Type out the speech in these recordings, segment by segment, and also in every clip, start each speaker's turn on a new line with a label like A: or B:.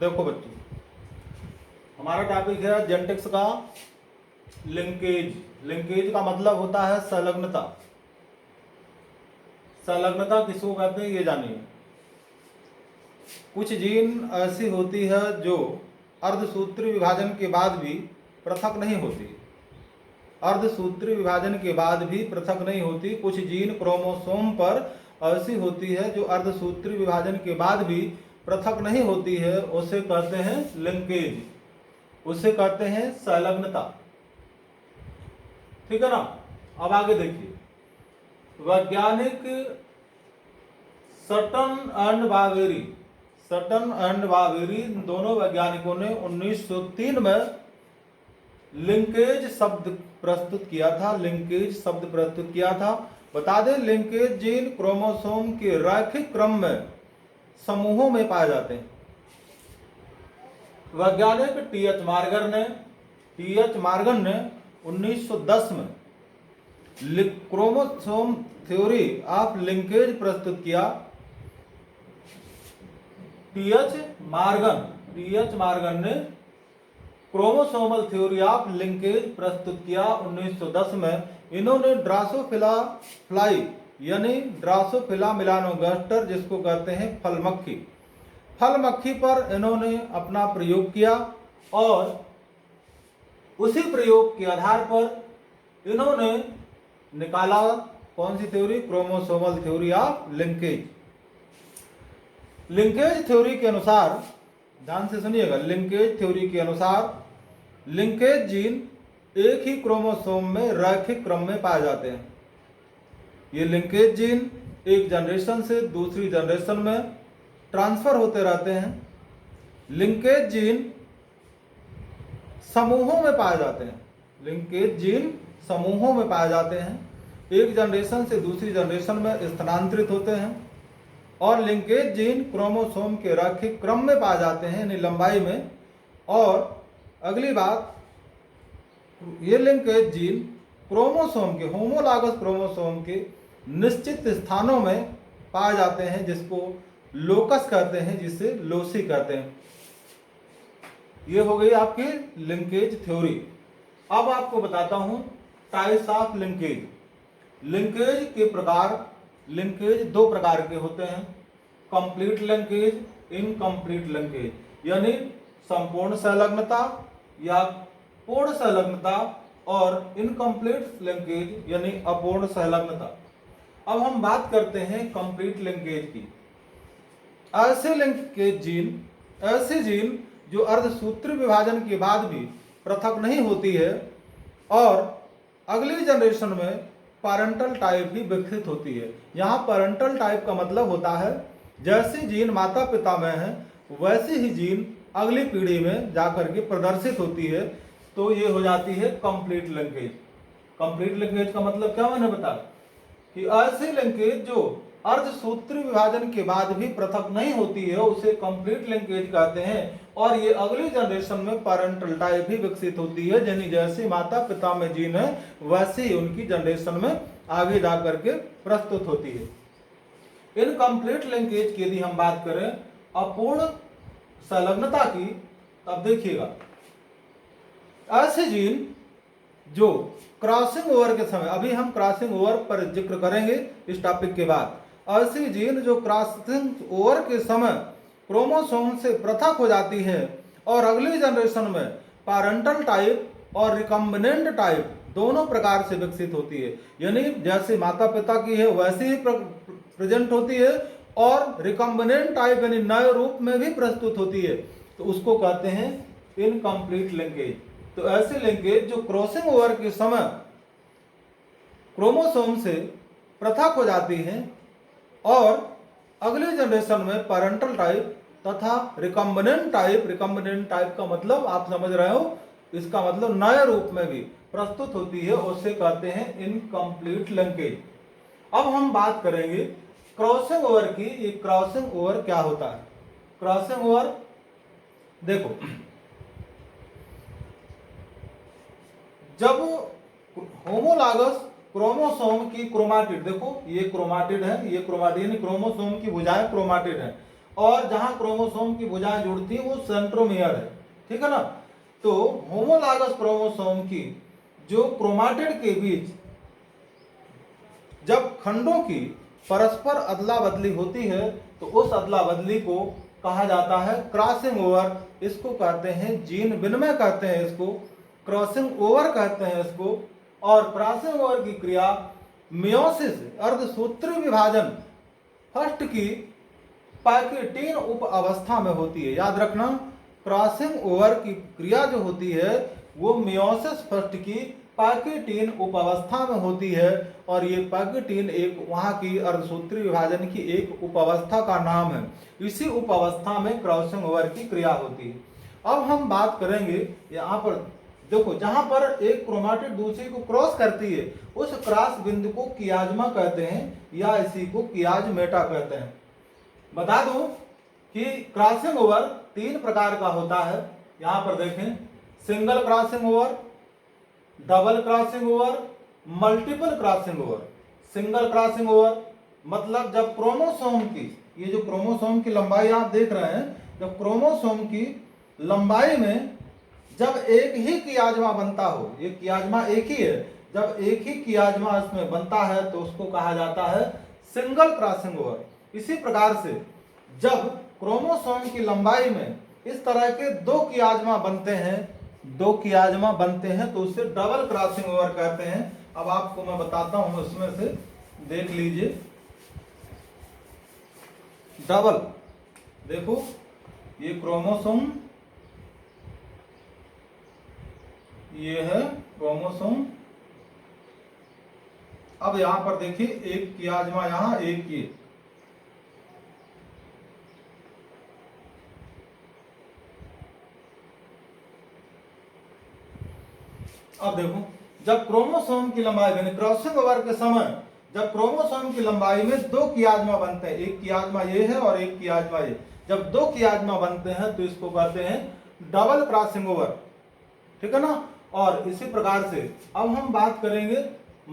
A: देखो बच्चों, हमारा टॉपिक है जेनेटिक्स का लिंकेज। लिंकेज का मतलब होता है संलग्नता। संलग्नता किसको कहते हैं ये जानिए। कुछ जीन ऐसी होती है जो अर्धसूत्री विभाजन के बाद भी पृथक नहीं होती। अर्धसूत्री विभाजन के बाद भी पृथक नहीं होती। कुछ जीन क्रोमोसोम पर ऐसी होती है जो अर्धसूत्री विभाजन के बाद भी पृथक नहीं होती है, उसे कहते हैं लिंकेज, उसे कहते हैं संलग्नता। ठीक है ना। अब आगे देखिए, वैज्ञानिक सटन एंड बावेरी, सटन एंड बावेरी दोनों वैज्ञानिकों ने 1903 में लिंकेज शब्द प्रस्तुत किया था। लिंकेज शब्द प्रस्तुत किया था। बता दें, लिंकेज जीन क्रोमोसोम के रैखिक क्रम में समूहों में पाए जाते हैं। वैज्ञानिक टी.एच. मॉर्गन ने 1910 में क्रोमोसोम थ्योरी ऑफ लिंकेज प्रस्तुत किया। टी.एच. मॉर्गन ने क्रोमोसोमल थ्योरी ऑफ लिंकेज प्रस्तुत किया 1910 में। इन्होंने ड्रासोफिला फ्लाई यानी ड्रासोफिला मेलानोगास्टर, जिसको कहते हैं फल मक्खी पर इन्होंने अपना प्रयोग किया और उसी प्रयोग के आधार पर इन्होंने निकाला कौन सी theory? Chromosomal theory of linkage. Linkage theory के अनुसार, ध्यान से सुनिएगा, लिंकेज थ्योरी के अनुसार लिंकेज जीन एक ही क्रोमोसोम में रैखिक क्रम में पाए जाते हैं। ये लिंकेज जीन एक जनरेशन से दूसरी जनरेशन में ट्रांसफर होते रहते हैं। लिंकेज जीन समूहों में पाए जाते हैं। लिंकेज जीन समूहों में पाए जाते हैं, एक जनरेशन से दूसरी जनरेशन में स्थानांतरित होते हैं। और लिंकेज जीन क्रोमोसोम के रैखिक क्रम में पाए जाते हैं, यानी लंबाई में। और अगली बात, ये लिंकेज जीन क्रोमोसोम के, होमोलॉगस क्रोमोसोम के निश्चित स्थानों में पाए जाते हैं, जिसको लोकस कहते हैं, जिसे लोसी कहते हैं। ये हो गई आपकी लिंकेज थ्योरी। अब आपको बताता हूं टाइप्स ऑफ लिंकेज। लिंकेज के प्रकार, लिंकेज दो प्रकार के होते हैं, कंप्लीट लिंकेज, इनकम्प्लीट लिंकेज, यानी संपूर्ण संलग्नता या पूर्ण संलग्नता, और इनकम्प्लीट लिंकेज यानी अपूर्ण संलग्नता। अब हम बात करते हैं कंप्लीट लिंकेज की। ऐसे लिंकेज जीन, ऐसे जीन जो अर्धसूत्री विभाजन के बाद भी पृथक नहीं होती है और अगली जनरेशन में पैरेंटल टाइप ही विकसित होती है। यहाँ पैरेंटल टाइप का मतलब होता है जैसी जीन माता पिता में है वैसी ही जीन अगली पीढ़ी में जाकर के प्रदर्शित होती है, तो ये हो जाती है कंप्लीट लिंकेज। कंप्लीट लिंकेज का मतलब क्या मैंने बताया कि ऐसी लिंकेज जो अर्धसूत्री विभाजन के बाद भी पृथक नहीं होती है उसे कंप्लीट लिंकेज कहते हैं। और ये अगली जनरेशन में पैरेंटल टाइप ही विकसित होती है, यानी जैसे माता पिता में जीन है वैसे ही उनकी जनरेशन में आगे जाकर के प्रस्तुत होती है। इनकम्प्लीट लिंकेज की यदि हम बात करें अपूर्ण संलग्नता की, तब देखिएगा ऐसे जीन जो क्रॉसिंग ओवर के समय, अभी हम क्रॉसिंग ओवर पर जिक्र करेंगे इस टॉपिक के बाद, ऐसी जीन जो क्रॉसिंग ओवर के समय क्रोमोसोम से पृथक हो जाती है और अगली जनरेशन में पैरेंटल टाइप और रिकम्बिनेंट टाइप दोनों प्रकार से विकसित होती है, यानी जैसे माता पिता की है वैसे ही प्रेजेंट होती है और रिकम्बिनेंट टाइप यानी नए रूप में भी प्रस्तुत होती है, तो उसको कहते हैं इनकम्प्लीट लिंकेज। तो ऐसे लिंकेज जो क्रॉसिंग ओवर के समय क्रोमोसोम से पृथक हो जाती हैं और अगले जनरेशन में पैरेंटल टाइप तथा रिकम्बिनेंट टाइप का मतलब आप समझ रहे हो, इसका मतलब नए रूप में भी प्रस्तुत होती है, उसे कहते हैं इनकम्प्लीट लिंकेज। अब हम बात करेंगे क्रॉसिंग ओवर की। ये क्रॉसिंग ओवर क्या होता है? क्रॉसिंग ओवर देखो, जब होमोलॉगस क्रोमोसोम की क्रोमाटिड, देखो ये क्रोमाटिड है, ये क्रोमाटिड क्रोमोसोम की भुजाएं क्रोमाटिड है, और जहां क्रोमोसोम की भुजाएं जुड़ती हैं वो सेंट्रोमियर है, ठीक है ना। तो होमोलॉगस क्रोमोसोम की जो क्रोमाटिड के बीच जब खंडों की परस्पर अदला बदली होती है तो उस अदला बदली को कहा जाता है क्रॉसिंग ओवर। इसको कहते हैं जीन विनिमय कहते हैं, इसको क्रॉसिंग ओवर कहते हैं इसको। और क्रॉसिंग ओवर की क्रिया मियोसिस अर्धसूत्री विभाजन फर्स्ट की पैकेटीन उप अवस्था में होती है। याद रखना, क्रॉसिंग ओवर की क्रिया जो होती है वो मियोसिस फर्स्ट की पैकेटीन उप अवस्था में होती है। और ये पैकेटीन एक वहां की अर्धसूत्री विभाजन की एक उप अवस्था का नाम है। इसी उप अवस्था में क्रॉसिंग ओवर की क्रिया होती है। अब हम बात करेंगे यहाँ पर, देखो जहां पर एक क्रोमाटिड दूसरी को क्रॉस करती है उस क्रॉस बिंदु को कियाज्मा कहते हैं या इसी को कियाज्मेटा कहते हैं। बता दूं कि क्रॉसिंग ओवर 3 प्रकार का होता है। यहां पर देखें, single crossing over, double crossing over, multiple crossing over. Single crossing over मतलब जब क्रोमोसोम की, ये जो क्रोमोसोम की लंबाई आप देख रहे हैं, जब क्रोमोसोम की लंबाई में जब एक ही कियाज्मा बनता हो, ये कियाज्मा एक ही है, जब एक ही कियाज्मा इसमें बनता है तो उसको कहा जाता है सिंगल क्रॉसिंग ओवर। इसी प्रकार से जब क्रोमोसोम की लंबाई में इस तरह के 2 कियाज्मा बनते हैं, 2 कियाज्मा बनते हैं तो उससे डबल क्रॉसिंग ओवर कहते हैं। अब आपको मैं बताता हूं, इसमें से देख लीजिए। डबल, देखो ये क्रोमोसोम, ये है क्रोमोसोम। अब यहां पर देखिए एक कियाज्मा यहां, एक ये, अब देखो जब क्रोमोसोम की लंबाई यानी क्रॉसिंग ओवर के समय जब क्रोमोसोम की लंबाई में 2 कियाज्मा बनते हैं, एक कियाज्मा ये है और एक कियाज्मा ये, जब 2 कियाज्मा बनते हैं तो इसको कहते हैं डबल क्रॉसिंग ओवर, ठीक है ना। और इसी प्रकार से अब हम बात करेंगे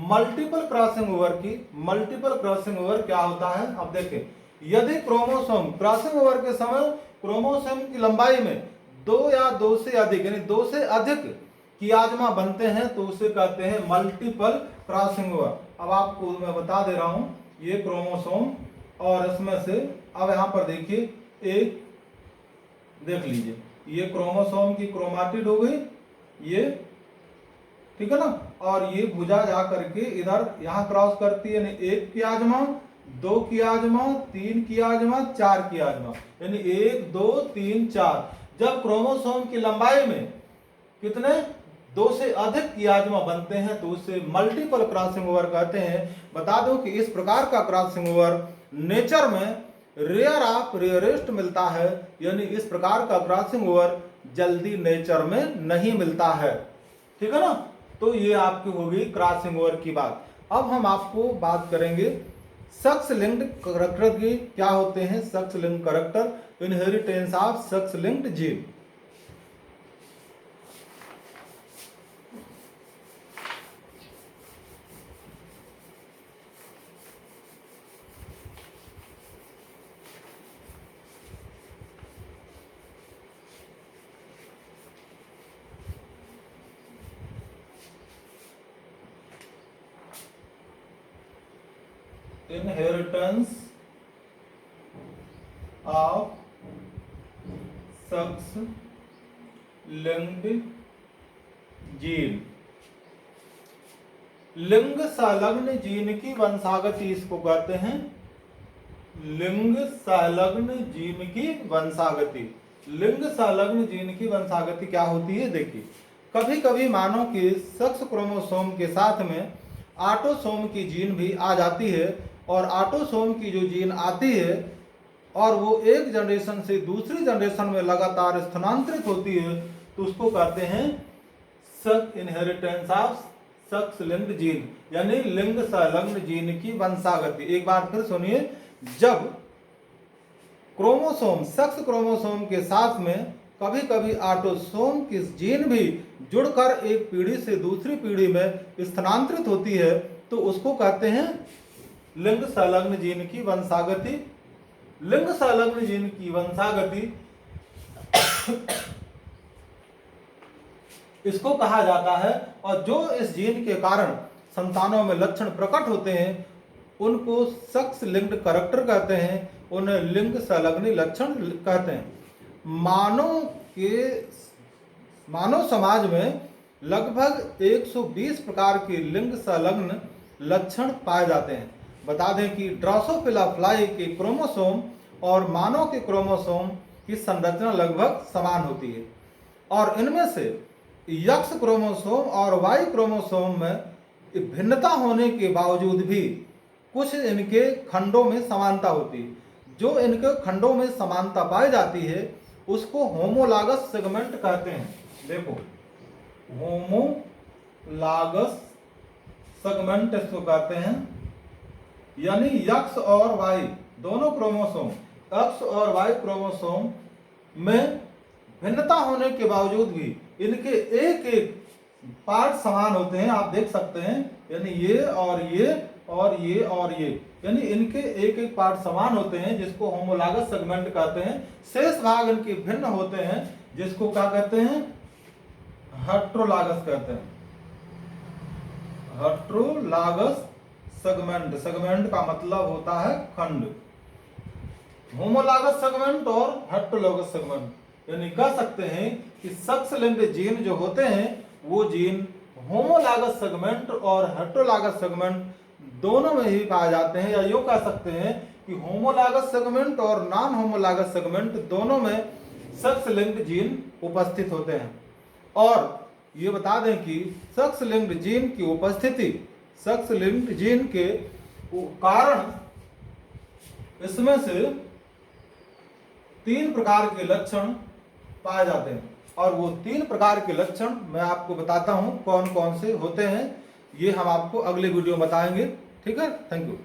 A: मल्टीपल क्रॉसिंग ओवर की। मल्टीपल क्रॉसिंग ओवर क्या होता है, अब देखें, यदि क्रोमोसोम क्रॉसिंग ओवर के समय क्रोमोसोम की लंबाई में 2 या 2 से अधिक यानी 2 से अधिक कियाज्मा बनते हैं तो उसे कहते हैं मल्टीपल क्रॉसिंग ओवर। अब आपको मैं बता दे रहा हूं, ये क्रोमोसोम और इसमें से अब यहां पर देखिए एक, देख लीजिए ये क्रोमोसोम की क्रोमाटिड हो गई, ये ठीक है ना। और ये भुजा जा करके इधर यहां क्रॉस करती है, यानी 1 कियाज्मा, 2 कियाज्मा, 3 कियाज्मा, 4 कियाज्मा, यानी 1 2 3 4। जब क्रोमोसोम की लंबाई में कितने 2 से अधिक कियाज्मा बनते हैं तो उसे मल्टीपल क्रॉसिंग ओवर कहते हैं। बता दो कि इस प्रकार का क्रॉसिंग ओवर नेचर में रेयर ऑफ रेयरेस्ट मिलता है, यानी इस प्रकार का क्रॉसिंग ओवर जल्दी नेचर में नहीं मिलता है, ठीक है ना। तो ये आपकी होगी क्रॉसिंग ओवर की बात। अब हम आपको बात करेंगे सेक्स लिंक्ड करैक्टर की। क्या होते हैं sex linked character? Inheritance of sex linked gene. Inheritance of sex linked gene. लिंग संलग्न जीन की वंशागति इसको कहते हैं लिंग संलग्न जीन की वंशागति। लिंग संलग्न जीन की वंशागति क्या होती है, देखिए कभी कभी मानव के सेक्स क्रोमोसोम के साथ में ऑटोसोम की जीन भी आ जाती है, और ऑटोसोम की जो जीन आती है और वो एक जनरेशन से दूसरी जनरेशन में लगातार स्थानांतरित होती है तो उसको कहते हैं sex inheritance of sex linked gene, यानी लिंग संलग्न जीन की वंशागति। एक बार फिर सुनिए, जब क्रोमोसोम सेक्स क्रोमोसोम के साथ में कभी कभी ऑटोसोम की जीन भी जुड़कर एक पीढ़ी से दूसरी पीढ़ी में स्थानांतरित होती है तो उसको कहते हैं लिंग संलग्न जीन की वंशागति। लिंग संलग्न जीन की वंशागति इसको कहा जाता है। और जो इस जीन के कारण संतानों में लक्षण प्रकट होते हैं उनको सेक्स लिंक्ड कैरेक्टर कहते हैं, उन्हें लिंग संलग्न लक्षण कहते हैं। मानव समाज में लगभग 120 प्रकार के लिंग संलग्न लक्षण पाए जाते हैं। बता दें कि ड्रोसोफिला फ्लाई के क्रोमोसोम और मानव के क्रोमोसोम की संरचना लगभग समान होती है और इनमें से एक्स क्रोमोसोम और वाई क्रोमोसोम में भिन्नता होने के बावजूद भी कुछ इनके खंडों में समानता होती है। जो इनके खंडों में समानता पाई जाती है उसको होमोलागस सेगमेंट कहते हैं। देखो, होमोलागस सेगमेंट इसको कहते हैं, यानी एक्स और वाई दोनों क्रोमोसोम, एक्स और वाई क्रोमोसोम में भिन्नता होने के बावजूद भी इनके एक एक पार्ट समान होते हैं। आप देख सकते हैं, यानी ये और ये और ये और ये, यानी इनके एक एक पार्ट समान होते हैं जिसको होमोलागस सेगमेंट कहते हैं। शेष भाग इनके भिन्न होते हैं जिसको क्या कहते हैं, हेट्रोलागस कहते हैं। हेट्रोलागस सेगमेंट, सेगमेंट का मतलब होता है खंड। होमोलागस सेगमेंट और हेट्रोलागस सेगमेंट, यानी कह सकते हैं कि सेक्स लिंक्ड जीन जो होते हैं वो जीन होमोलागस सेगमेंट और हेट्रोलागस सेगमेंट दोनों में ही पाए जाते हैं। या यूं कह सकते हैं कि होमोलागस सेगमेंट और नॉन होमोलागस सेगमेंट दोनों में सेक्स लिंक्ड जीन उपस्थित होते हैं। और ये बता दें कि सेक्स लिंक्ड जीन की उपस्थिति, सेक्स लिंक्ड जीन के कारण इसमें से 3 प्रकार के लक्षण पाए जाते हैं और वो 3 प्रकार के लक्षण मैं आपको बताता हूं कौन कौन से होते हैं। ये हम आपको अगले वीडियो में बताएंगे। ठीक है, थैंक यू।